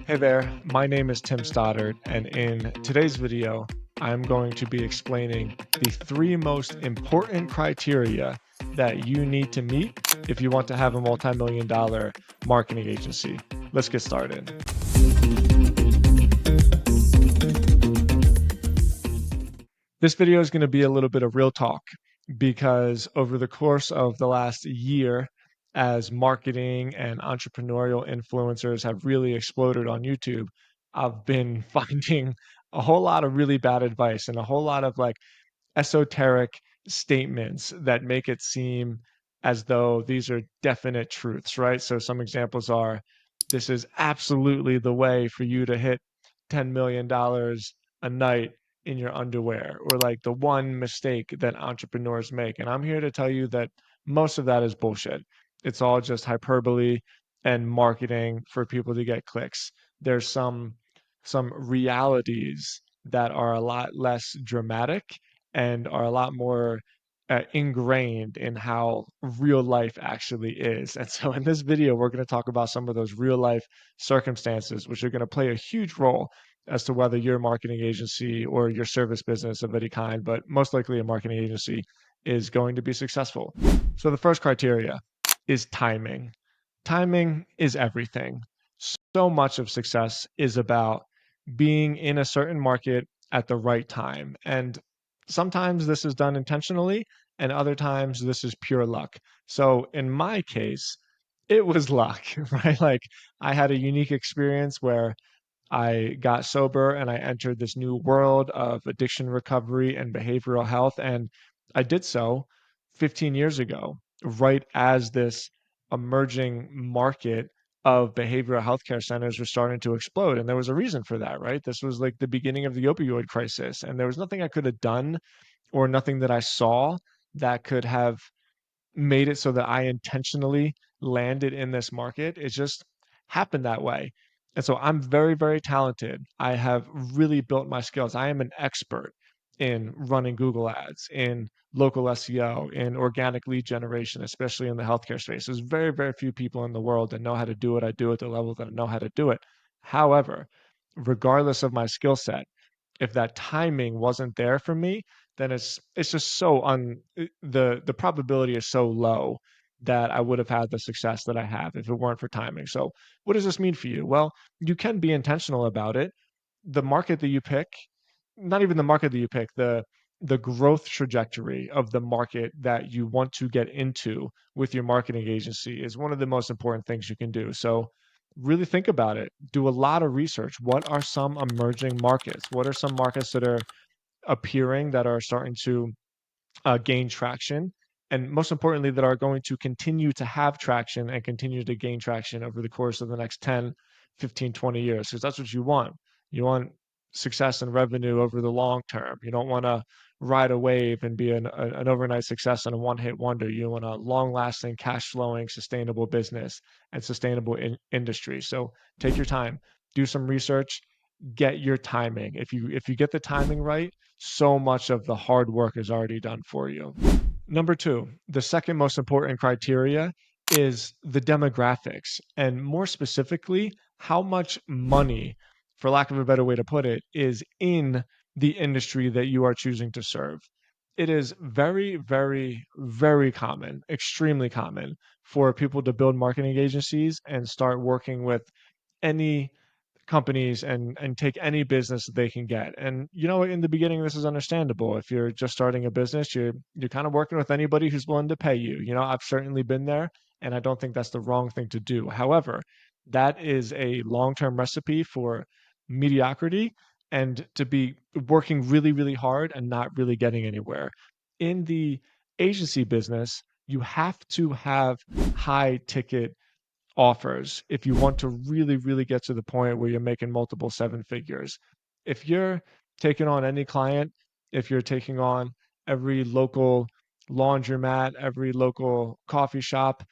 Hey there, my name is Tim Stoddard, and in today's video, I'm going to be explaining the three most important criteria that you need to meet if you want to have a multi-million dollar marketing agency. Let's get started. This video is going to be a little bit of real talk because over the course of the last year, as marketing and entrepreneurial influencers have really exploded on YouTube, I've been finding a whole lot of really bad advice and a whole lot of like esoteric statements that make it seem as though these are definite truths, right? So some examples are this is absolutely the way for you to hit $10 million a night in your underwear, or like the one mistake that entrepreneurs make. And I'm here to tell you that most of that is bullshit. It's all just hyperbole and marketing for people to get clicks. There's some realities that are a lot less dramatic and are a lot more ingrained in how real life actually is. And so in this video, we're going to talk about some of those real life circumstances, which are going to play a huge role as to whether your marketing agency or your service business of any kind, but most likely a marketing agency, is going to be successful. So the first criteria is timing. Timing is everything. So much of success is about being in a certain market at the right time. And sometimes this is done intentionally, and other times this is pure luck. So in my case, it was luck, right? Like I had a unique experience where I got sober and I entered this new world of addiction recovery and behavioral health. And I did so 15 years ago, right as this emerging market of behavioral healthcare centers was starting to explode. And there was a reason for that, right? This was like the beginning of the opioid crisis. And there was nothing I could have done or nothing that I saw that could have made it so that I intentionally landed in this market. It just happened that way. And so I'm very, very talented. I have really built my skills. I am an expert in running Google ads, in local SEO, in organic lead generation, especially in the healthcare space. There's very, very few people in the world that know how to do what I do at the level that I know how to do it. However, regardless of my skill set, if that timing wasn't there for me, then it's just so the probability is so low that I would have had the success that I have if it weren't for timing. So what does this mean for you? Well, you can be intentional about it. The market that you pick, not even the market that you pick, the growth trajectory of the market that you want to get into with your marketing agency is one of the most important things you can do. So really think about it. Do a lot of research. What are some emerging markets? What are some markets that are appearing that are starting to gain traction? And most importantly, that are going to continue to have traction and continue to gain traction over the course of the next 10, 15, 20 years, because that's what you want. You want success and revenue over the long term. You don't want to ride a wave and be an overnight success and a one hit wonder. You want a long lasting, cash flowing, sustainable business and sustainable industry. So take your time, do some research, get your timing. If you get the timing right, so much of the hard work is already done for you. Number two, the second most important criteria is the demographics, and more specifically, how much money, for lack of a better way to put it, is in the industry that you are choosing to serve. It is very, very, very common, extremely common for people to build marketing agencies and start working with any companies and take any business that they can get. And you know, in the beginning, this is understandable. If you're just starting a business, you're kind of working with anybody who's willing to pay you. You know, I've certainly been there, and I don't think that's the wrong thing to do. However, that is a long-term recipe for mediocrity and to be working really, really hard and not really getting anywhere. In the agency business, you have to have high ticket offers if you want to really, really get to the point where you're making multiple seven figures. If you're taking on any client, if you're taking on every local laundromat, every local coffee shop,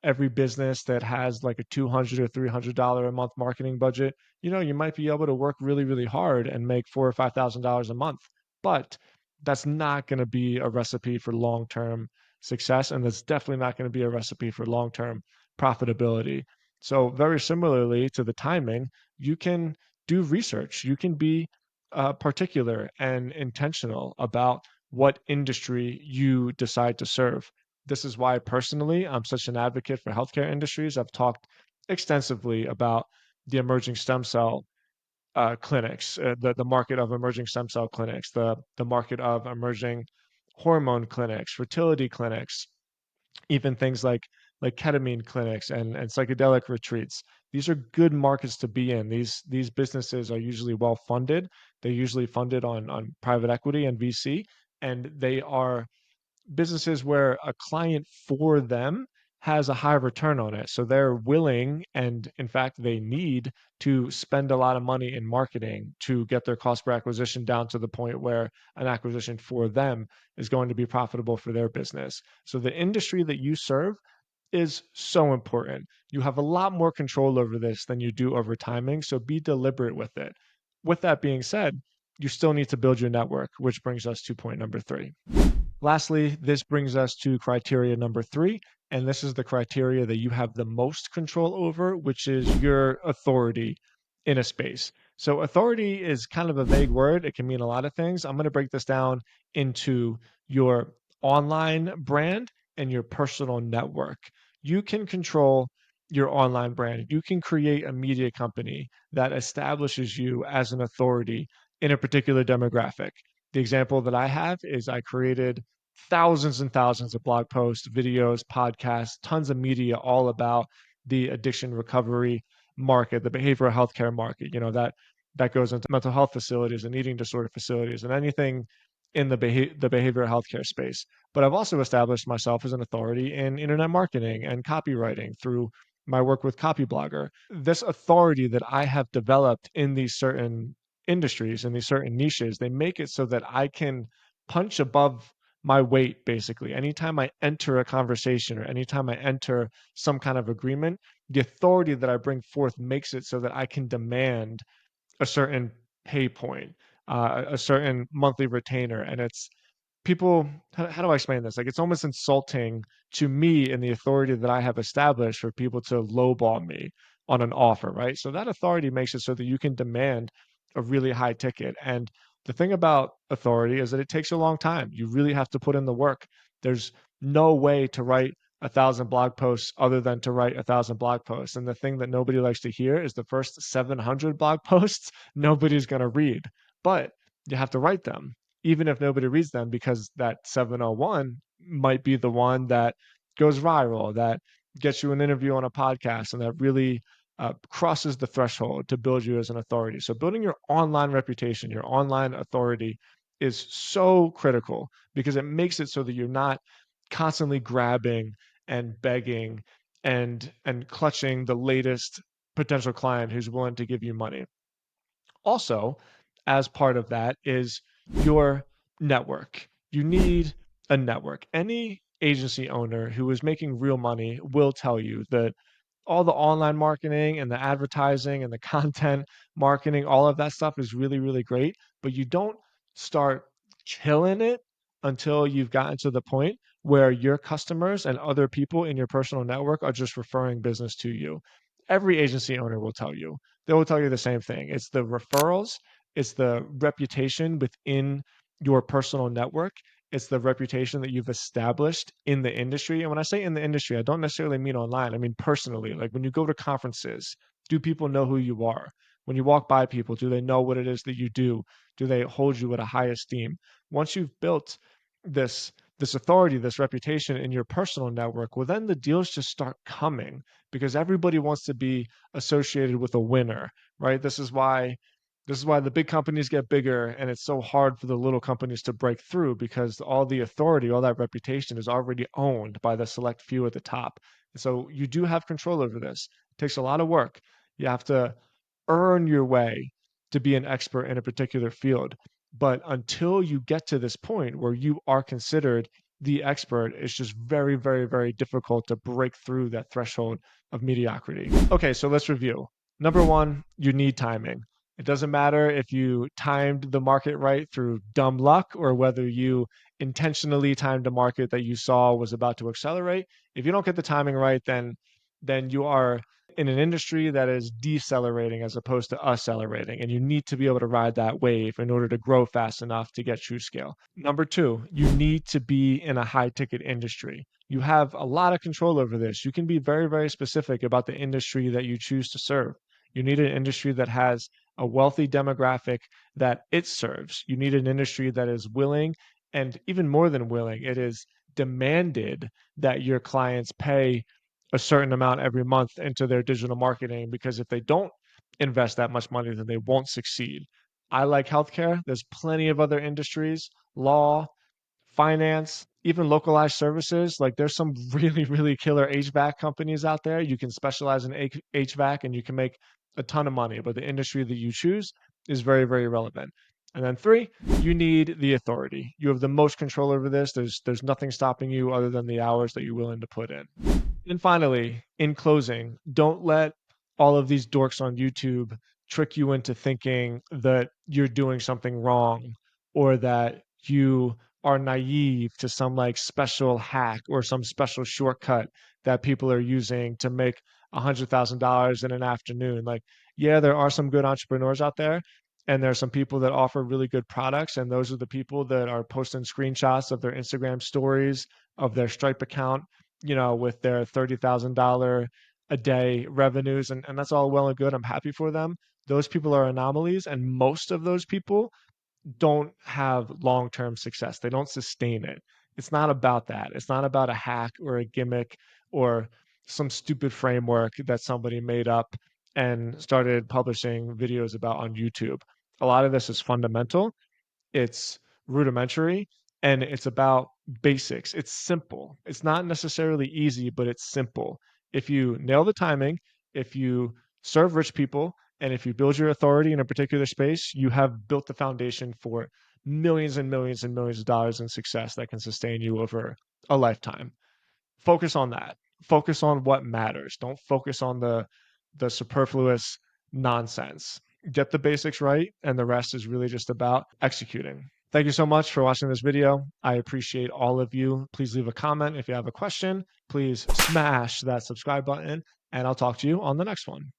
every business that has like a $200 or $300 a month marketing budget, you know, you might be able to work really, really hard and make $4,000 or $5,000 a month. But that's not going to be a recipe for long-term success, and that's definitely not going to be a recipe for long-term profitability. So very similarly to the timing, you can do research. You can be particular and intentional about what industry you decide to serve. This is why personally I'm such an advocate for healthcare industries. I've talked extensively about the emerging stem cell clinics, the market of emerging stem cell clinics, the market of emerging hormone clinics, fertility clinics, even things like ketamine clinics and psychedelic retreats. These are good markets to be in. These businesses are usually well funded. They're usually funded on private equity and VC, and they are businesses where a client for them has a high return on it. So they're willing, and in fact, they need to spend a lot of money in marketing to get their cost per acquisition down to the point where an acquisition for them is going to be profitable for their business. So the industry that you serve is so important. You have a lot more control over this than you do over timing. So be deliberate with it. With that being said, you still need to build your network, which brings us to point number 3. Lastly, this brings us to criteria number 3, and this is the criteria that you have the most control over, which is your authority in a space. So, authority is kind of a vague word. It can mean a lot of things. I'm going to break this down into your online brand and your personal network. You can control your online brand. You can create a media company that establishes you as an authority in a particular demographic. The example that I have is I created thousands and thousands of blog posts, videos, podcasts, tons of media all about the addiction recovery market, the behavioral healthcare market, that goes into mental health facilities and eating disorder facilities and anything in the behavioral healthcare space. But I've also established myself as an authority in internet marketing and copywriting through my work with Copyblogger. This authority that I have developed in these certain industries and these certain niches, they make it so that I can punch above my weight basically. Anytime I enter a conversation or anytime I enter some kind of agreement, the authority that I bring forth makes it so that I can demand a certain pay point, a certain monthly retainer. And it's people, how do I explain this? Like, it's almost insulting to me and the authority that I have established for people to lowball me on an offer, right? So that authority makes it so that you can demand a really high ticket. And the thing about authority is that it takes a long time. You really have to put in the work. There's no way to write 1,000 blog posts other than to write 1,000 blog posts. And the thing that nobody likes to hear is the first 700 blog posts, nobody's going to read, but you have to write them even if nobody reads them, because that 701 might be the one that goes viral, that gets you an interview on a podcast, and that really crosses the threshold to build you as an authority. So building your online reputation, your online authority is so critical because it makes it so that you're not constantly grabbing and begging and clutching the latest potential client who's willing to give you money. Also, as part of that is your network. You need a network. Any agency owner who is making real money will tell you that all the online marketing and the advertising and the content marketing, all of that stuff is really, really great, but you don't start killing it until you've gotten to the point where your customers and other people in your personal network are just referring business to you. Every agency owner will tell you. They will tell you the same thing. It's the referrals, it's the reputation within your personal network, it's the reputation that you've established in the industry. And when I say in the industry, I don't necessarily mean online. I mean personally. Like when you go to conferences, do people know who you are? When you walk by people, do they know what it is that you do? Do they hold you at a high esteem? Once you've built this authority, this reputation in your personal network, well, then the deals just start coming because everybody wants to be associated with a winner, right? This is why the big companies get bigger and it's so hard for the little companies to break through because all the authority, all that reputation is already owned by the select few at the top. And so you do have control over this. It takes a lot of work. You have to earn your way to be an expert in a particular field. But until you get to this point where you are considered the expert, it's just very, very, very difficult to break through that threshold of mediocrity. Okay, so let's review. Number one, you need timing. It doesn't matter if you timed the market right through dumb luck or whether you intentionally timed a market that you saw was about to accelerate. If you don't get the timing right, then you are in an industry that is decelerating as opposed to accelerating. And you need to be able to ride that wave in order to grow fast enough to get true scale. Number two, you need to be in a high ticket industry. You have a lot of control over this. You can be very, very specific about the industry that you choose to serve. You need an industry that has a wealthy demographic that it serves. You need an industry that is willing, and even more than willing, it is demanded that your clients pay a certain amount every month into their digital marketing, because if they don't invest that much money, then they won't succeed. I like healthcare. There's plenty of other industries, law, finance, even localized services. Like there's some really, really killer HVAC companies out there. You can specialize in HVAC and you can make a ton of money, but the industry that you choose is very, very relevant. And then three, you need the authority. You have the most control over this. There's nothing stopping you other than the hours that you're willing to put in. And finally, in closing, don't let all of these dorks on YouTube trick you into thinking that you're doing something wrong, or that you are naive to some like special hack or some special shortcut that people are using to make $100,000 in an afternoon. Like, yeah, there are some good entrepreneurs out there, and there are some people that offer really good products, and those are the people that are posting screenshots of their Instagram stories, of their Stripe account, with their $30,000 a day revenues. And that's all well and good. I'm happy for them. Those people are anomalies. And most of those people don't have long term success, they don't sustain it. It's not about that. It's not about a hack or a gimmick or some stupid framework that somebody made up and started publishing videos about on YouTube. A lot of this is fundamental, it's rudimentary, and it's about basics. It's simple. It's not necessarily easy, but it's simple. If you nail the timing, if you serve rich people, and if you build your authority in a particular space, you have built the foundation for millions and millions and millions of dollars in success that can sustain you over a lifetime. Focus on that. Focus on what matters. Don't focus on the superfluous nonsense. Get the basics right, and the rest is really just about executing. Thank you so much for watching this video. I appreciate all of you. Please leave a comment if you have a question. Please smash that subscribe button, and I'll talk to you on the next one.